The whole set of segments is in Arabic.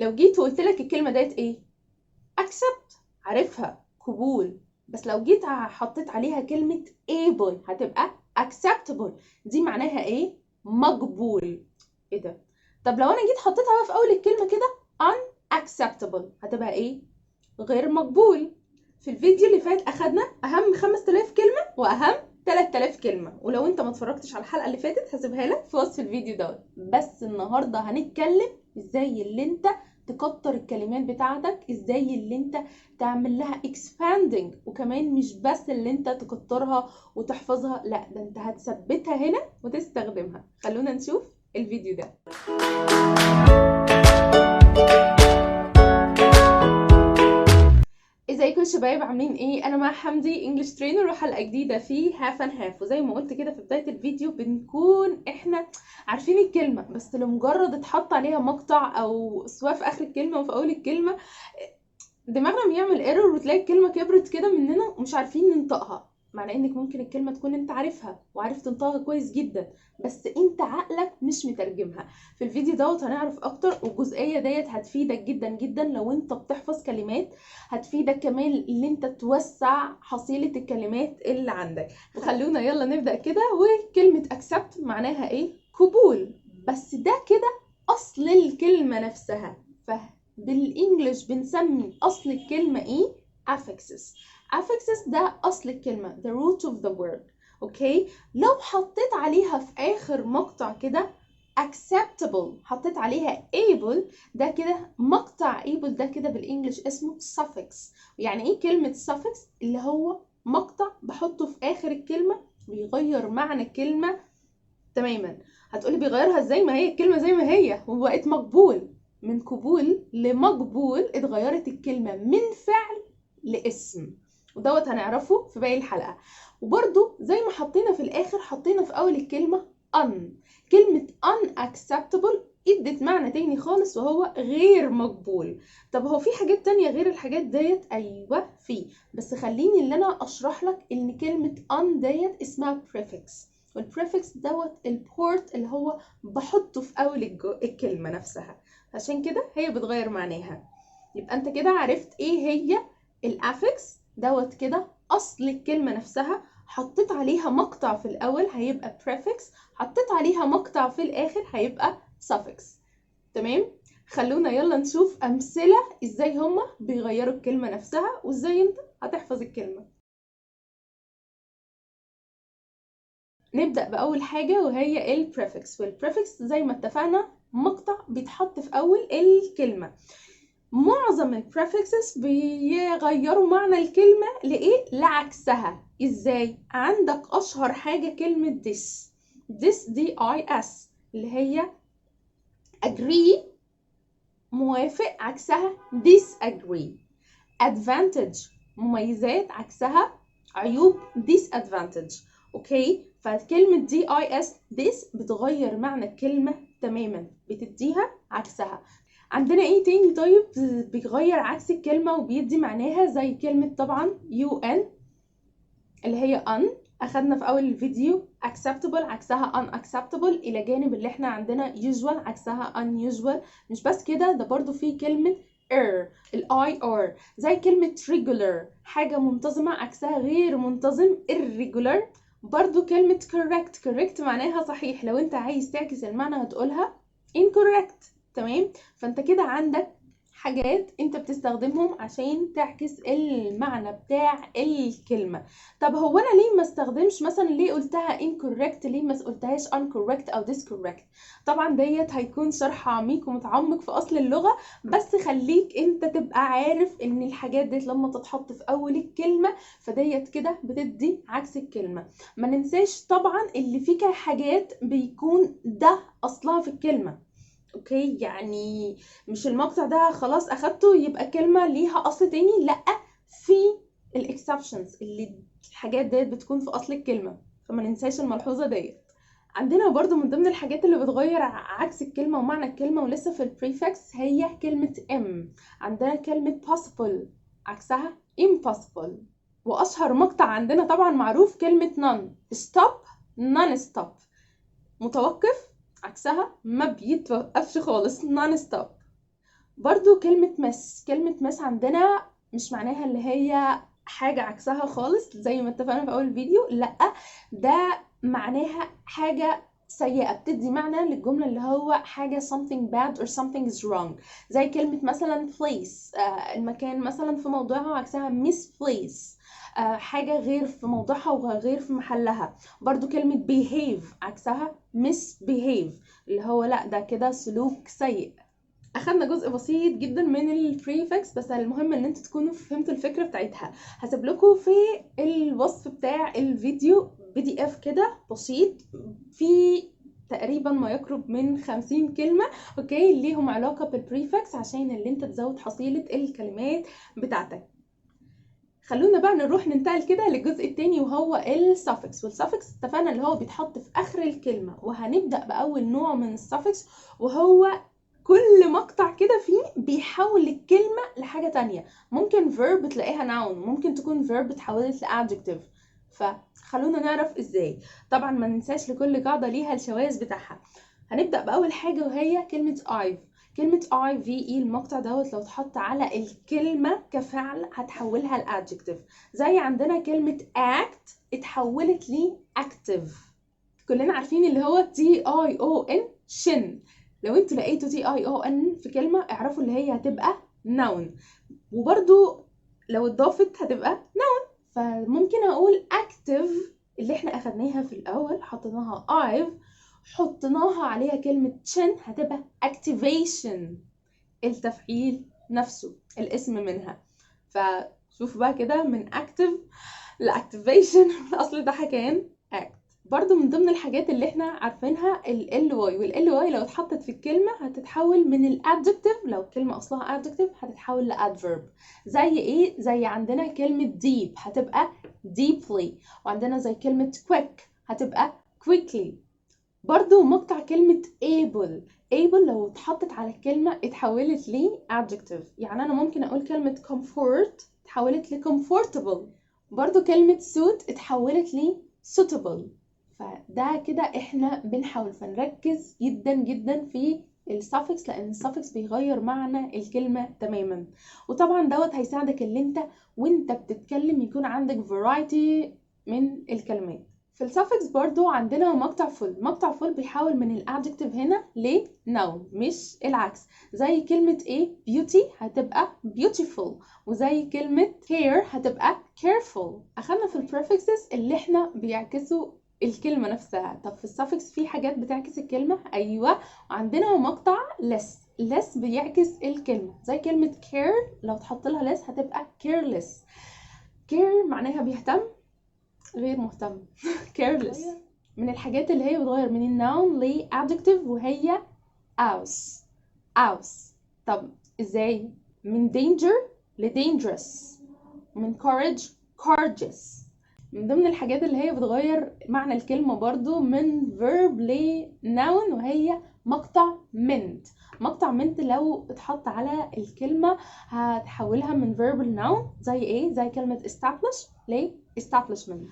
لو جيت وقلت لك الكلمة ديت ايه؟ accept، عارفها، قبول. بس لو جيت حطيت عليها كلمة able هتبقى acceptable. دي معناها ايه؟ مقبول. ايه ده؟ طب لو انا جيت حطيتها بقى في اول الكلمة كده unacceptable هتبقى ايه؟ غير مقبول. في الفيديو اللي فات اخدنا اهم 5000 كلمة واهم 3000 كلمة، ولو انت ما اتفرجتش على الحلقة اللي فاتت هسيبها لك في وصف الفيديو دوت. بس النهاردة هنتكلم ازاي اللي انت تكتر الكلمات بتاعتك، ازاي اللي انت تعمل لها expanding، وكمان مش بس اللي انت تكترها وتحفظها، لا ده انت هتثبتها هنا وتستخدمها. خلونا نشوف الفيديو ده. ازيكم يا شباب، عاملين ايه؟ انا مع حمدي انجلش ترينر وحلقه جديده في هاف اند هاف. وزي ما قلت كده في بدايه الفيديو بنكون احنا عارفين الكلمه، بس لمجرد اتحط عليها مقطع او سواء في اخر الكلمه وفي اول الكلمه دماغنا بيعمل ايرور وتلاقي الكلمه كبرت كده مننا ومش عارفين ننطقها، مع انك ممكن الكلمه تكون انت عارفها وعارف تنطقها كويس جدا بس انت عقلك مش مترجمها. في الفيديو دوت هنعرف اكتر، والجزئيه ديت هتفيدك جدا جدا لو انت بتحفظ كلمات، هتفيدك كمان ان انت توسع حصيله الكلمات اللي عندك. وخلونا يلا نبدا كده. وكلمه accept معناها ايه؟ قبول. بس ده كده اصل الكلمه نفسها. بالانجلش بنسمي اصل الكلمه ايه؟ affixes. affixes ده اصل الكلمه، the root of the word. اوكي، لو حطيت عليها في اخر مقطع كده acceptable، حطيت عليها able، ده كده مقطع able ده كده بالانجلش اسمه suffix. يعني ايه كلمه suffix؟ اللي هو مقطع بحطه في اخر الكلمه بيغير معنى الكلمه تماما. هتقولي بيغيرها ازاي؟ ما هي الكلمه زي ما هي وبقت مقبول. من قبول لمقبول اتغيرت الكلمه من فعل لاسم، ودوت هنعرفه في باقي الحلقه. وبرده زي ما حطينا في الاخر حطينا في اول الكلمه un. كلمه unacceptable ادت معنى تاني خالص وهو غير مقبول. طب هو في حاجات تانية غير الحاجات ديت؟ ايوه في، بس خليني اللي انا اشرح لك ان كلمه un ديت اسمها prefix، والبريفكس دوت البورت اللي هو بحطه في اول الكلمه نفسها، عشان كده هي بتغير معناها. يبقى انت كده عرفت ايه هي الافكس دوت. كده اصل الكلمه نفسها، حطيت عليها مقطع في الاول هيبقى prefix، حطيت عليها مقطع في الاخر هيبقى suffix. تمام؟ خلونا يلا نشوف امثله ازاي هما بيغيروا الكلمه نفسها وازاي انت هتحفظ الكلمه. نبدأ بأول حاجة وهي البريفكس. والبريفكس زي ما اتفقنا مقطع بيتحط في أول الكلمة. معظم البريفكسز بيغيروا معنى الكلمة لإيه؟ لعكسها. إزاي؟ عندك أشهر حاجة كلمة this. this D-I-S اللي هي agree موافق، عكسها disagree. advantage مميزات، عكسها عيوب disadvantage. اوكي، فكلمة DIS this بتغير معنى الكلمة تماما، بتديها عكسها. عندنا ايه تاني طيب بيغير عكس الكلمة وبيدي معناها؟ زي كلمة طبعا UN اللي هي un، اخدنا في اول الفيديو acceptable عكسها unacceptable، الى جانب اللي احنا عندنا usual عكسها unusual. مش بس كده، ده برضو في كلمة IR زي كلمة regular حاجة منتظمة عكسها غير منتظم irregular. برضو كلمة correct معناها صحيح، لو انت عايز تعكس المعنى هتقولها incorrect. تمام؟ فانت كده عندك حاجات انت بتستخدمهم عشان تعكس المعنى بتاع الكلمة. طب هو انا ليه ما استخدمش مثلا، ليه قلتها incorrect، ليه ما قلتهاش uncorrect او discorrect؟ طبعا ديت هيكون شرح عميق ومتعمق في اصل اللغة، بس خليك انت تبقى عارف ان الحاجات ديت لما تتحط في اول الكلمة فديت كده بتدي عكس الكلمة. ما ننساش طبعا اللي فيك حاجات بيكون ده اصلها في الكلمة. اوكي، يعني مش المقطع ده خلاص اخدته يبقى كلمة ليها اصل تاني، لا، في الاكسبشنز اللي الحاجات ديت بتكون في اصل الكلمة، فما ننساش الملحوظة ديت. عندنا برضو من ضمن الحاجات اللي بتغير عكس الكلمة ومعنى الكلمة ولسه في البريفكس هي كلمة عندنا كلمة possible عكسها impossible. واشهر مقطع عندنا طبعا معروف كلمة none. stop non stop، متوقف عكسها ما بيتوقفش خالص non stop. برضو كلمة مس عندنا مش معناها اللي هي حاجة عكسها خالص زي ما اتفقنا في أول فيديو، لأ، ده معناها حاجة سيئة، بتدي معنى للجملة اللي هو حاجة something bad or something is wrong. زي كلمة مثلا place، المكان مثلا في موضوعها عكسها misplace، حاجة غير في موضوعها وغير في محلها. برضو كلمة behave عكسها misbehave، اللي هو لأ ده كده سلوك سيء. اخدنا جزء بسيط جدا من البريفكس، بس المهم ان انتوا تكونوا فهمتوا الفكره بتاعتها. هسيب لكم في الوصف بتاع الفيديو PDF كده بسيط، في تقريبا ما يقرب من 50 كلمه اوكي ليهم علاقه بالبريفكس، عشان اللي انت تزود حصيله الكلمات بتاعتك. خلونا بقى نروح ننتقل كده للجزء التاني وهو السافكس. والسافكس اتفقنا اللي هو بيتحط في اخر الكلمه، وهنبدا باول نوع من السافكس، وهو كل مقطع كده فيه بيحول الكلمة لحاجة تانية. ممكن verb تلاقيها noun، ممكن تكون verb اتحولت ل adjective، فخلونا نعرف ازاي. طبعا ما ننساش لكل قاعدة ليها الشواذ بتاعها. هنبدأ بأول حاجة وهي كلمة I've. كلمة IVE المقطع دوت لو اتحط على الكلمة كفعل هتحولها ل adjective. زي عندنا كلمة act اتحولت ل active. كلنا عارفين اللي هو TION شن. لو انتوا لقيتوا TION في كلمة اعرفوا اللي هي هتبقى noun، وبرضو لو اتضافت هتبقى noun. فممكن اقول active اللي احنا اخدناها في الاول حطيناها I've، حطيناها عليها كلمة شن هتبقى activation، التفعيل نفسه الاسم منها. فشوفوا بقى كده من active ل-activation الاصل ده كان act. برضو من ضمن الحاجات اللي احنا عارفينها ال ly لو اتحطت في الكلمة هتتحول من ال adjective، لو الكلمة اصلها adjective هتتحول ل adverb. زي ايه؟ زي عندنا كلمة deep هتبقى deeply، وعندنا زي كلمة quick هتبقى quickly. برضو مقطع كلمة able لو اتحطت على الكلمة اتحولت ل adjective. يعني انا ممكن اقول كلمة comfort اتحولت ل comfortable. برضو كلمة suit اتحولت ل suitable. فده كده احنا بنحاول فنركز جدا جدا في السافكس، لان السافكس بيغير معنى الكلمة تماما. وطبعا دوت هيساعدك اللي انت وانت بتتكلم يكون عندك variety من الكلمات. في السافكس برضو عندنا مقطع full. مقطع full بيحاول من الادجكتيف هنا ل noun مش العكس. زي كلمة ايه؟ beauty هتبقى beautiful، وزي كلمة care هتبقى careful. اخدنا في البريفكسز اللي احنا بيعكسوا الكلمة نفسها. طب في السافكس في حاجات بتعكس الكلمة، ايوه، وعندنا مقطع less بيعكس الكلمة. زي كلمة care لو تحط لها less هتبقى careless. care معناها بيهتم، غير مهتم careless. من الحاجات اللي هي بتغير من الناون ل adjective وهي aus. طب ازاي؟ من danger ل dangerous، من courage courageous. من ضمن الحاجات اللي هي بتغير معنى الكلمة برضو من verb ل noun وهي مقطع mint لو اتحط على الكلمة هتحولها من verb ل noun. زي ايه؟ زي كلمة establish ل establishment.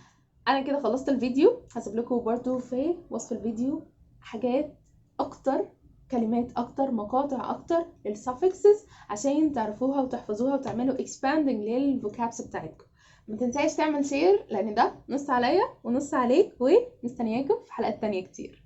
انا كده خلصت الفيديو. هسيب لكم برضو في وصف الفيديو حاجات اكتر، كلمات اكتر، مقاطع اكتر للسافكسز عشان تعرفوها وتحفظوها وتعملوا expanding للفوكابس بتاعتكم. ما تنساش تعمل شير لان ده نص عليا ونص عليك، ومستنياكم في حلقات تانية كتير.